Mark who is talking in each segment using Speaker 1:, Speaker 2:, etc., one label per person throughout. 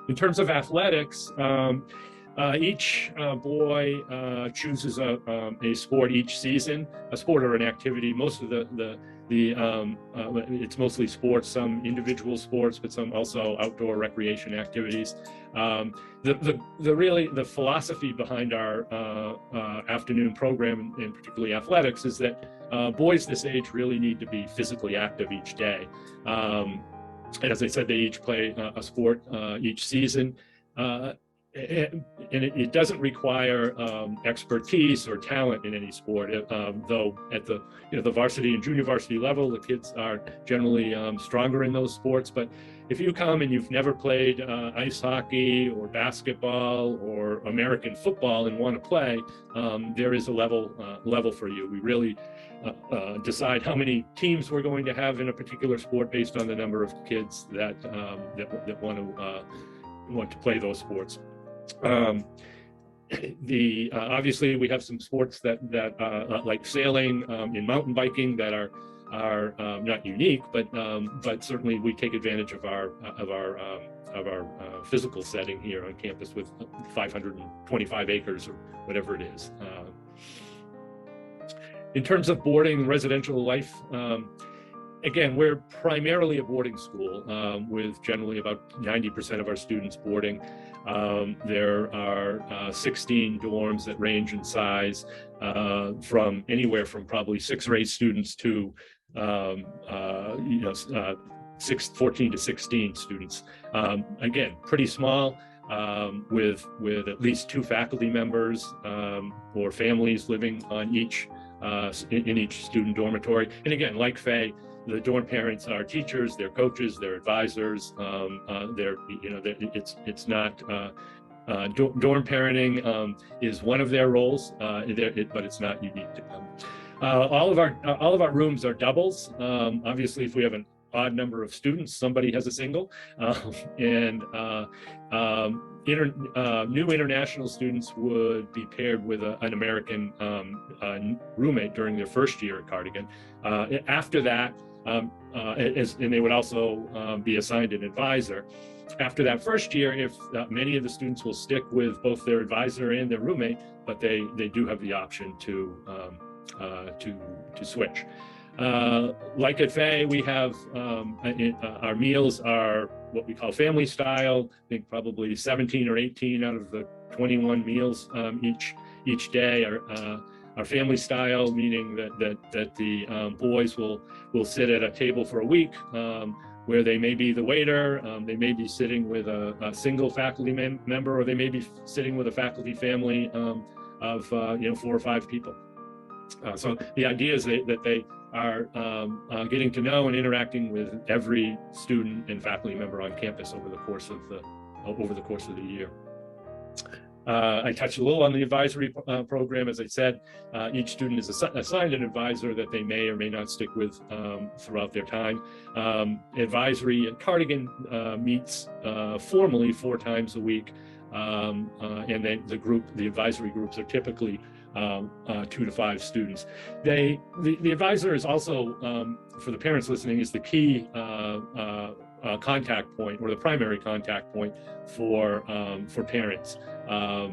Speaker 1: In terms of athletics, each boy chooses a sport each season, a sport or an activity. Most of it's mostly sports, some individual sports, but some also outdoor recreation activities. The philosophy behind our afternoon program, and particularly athletics, is that boys this age really need to be physically active each day. And as I said, they each play a sport each season. And it doesn't require expertise or talent in any sport, though at the the varsity and junior varsity level, the kids are generally stronger in those sports. But if you come and you've never played ice hockey or basketball or American football and want to play, there is a level for you. We really decide how many teams we're going to have in a particular sport based on the number of kids that want to play those sports. Obviously we have some sports that like sailing and mountain biking that are not unique, but certainly we take advantage of our physical setting here on campus with 525 acres or whatever it is. In terms of boarding, residential life, again, we're primarily a boarding school with generally about 90% of our students boarding. There are 16 dorms that range in size from anywhere from probably 6 or 8 students to 14 to 16 students. Again, pretty small, with at least 2 faculty members or families living on each in each student dormitory. And again, like Faye, the dorm parents are teachers, they're coaches, they're advisors. It's not dorm parenting is one of their roles, but it's not unique to them. All of our rooms are doubles. Obviously, if we have an odd number of students, somebody has a single, new international students would be paired with an American roommate during their first year at Cardigan. After that, and they would also be assigned an advisor. After that first year, if many of the students will stick with both their advisor and their roommate, but they do have the option to switch. Like at Faye, we have our meals are what we call family style. I think probably 17 or 18 out of the 21 meals each day are family style, meaning that the boys will sit at a table for a week where they may be the waiter, they may be sitting with a single faculty member, or they may be sitting with a faculty family of 4 or 5 people. So the idea is that they are getting to know and interacting with every student and faculty member on campus over the course of the year. I touched a little on the advisory program. As I said, each student is assigned an advisor that they may or may not stick with throughout their time. Advisory at Cardigan meets formally 4 times a week, and then the advisory groups are typically 2 to 5 students. The advisor is also, for the parents listening, is the key contact point, or the primary contact point for parents. That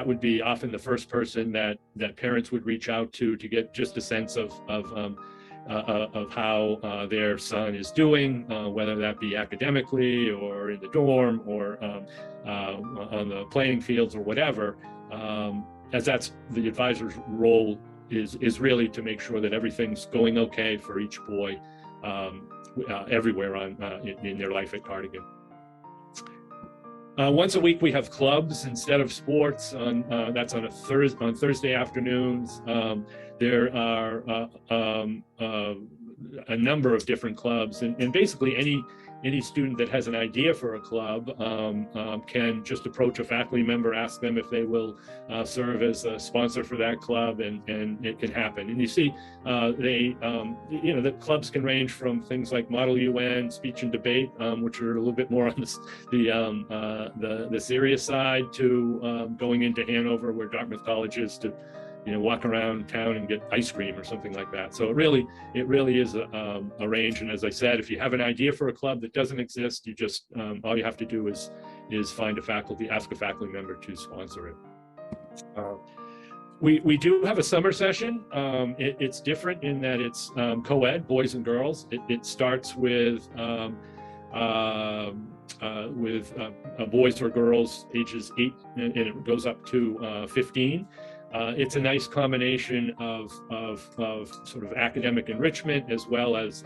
Speaker 1: would be often the first person that parents would reach out to get just a sense of how their son is doing, whether that be academically or in the dorm or on the playing fields or whatever, as that's the advisor's role is really to make sure that everything's going okay for each boy everywhere in their life at Cardigan. Once a week we have clubs instead of sports. That's on Thursday afternoons. There are a number of different clubs, and basically any student that has an idea for a club can just approach a faculty member, ask them if they will serve as a sponsor for that club, and it can happen. And you see, the clubs can range from things like Model UN, speech and debate, which are a little bit more on the serious side, to going into Hanover, where Dartmouth College is, to walk around town and get ice cream or something like that. So it really is a range. And as I said, if you have an idea for a club that doesn't exist, you just all you have to do is find ask a faculty member to sponsor it. We do have a summer session. It's different in that it's co-ed, boys and girls. It starts with boys or girls ages 8 and it goes up to 15. It's a nice combination of sort of academic enrichment as well as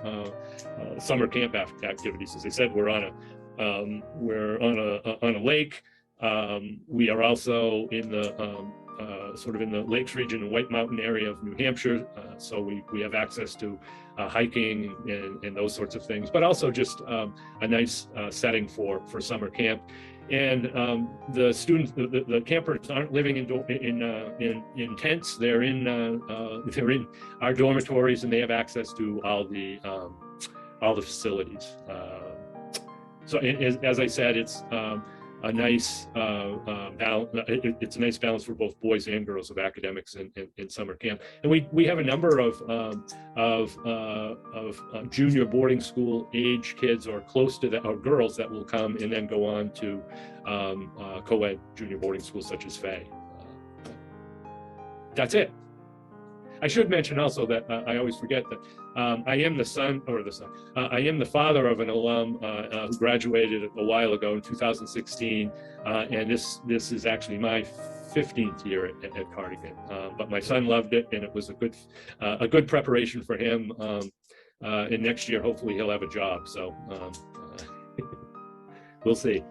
Speaker 1: summer camp activities. As I said, we're on a lake. We are also in the sort of in the Lakes region and White Mountain area of New Hampshire, so we have access to hiking and those sorts of things, but also just a nice setting for summer camp. And the students, the campers aren't living in tents. They're in our dormitories, and they have access to all the facilities. So as I said, it's a nice balance. It's a nice balance for both boys and girls of academics in summer camp. And we have a number of junior boarding school age kids or close to that, or girls that will come and then go on to co-ed junior boarding schools such as Fay. That's it. I should mention also that I always forget that I am I am the father of an alum who graduated a while ago in 2016, and this is actually my 15th year at Cardigan. But my son loved it, and it was a good preparation for him. And next year, hopefully, he'll have a job. So we'll see.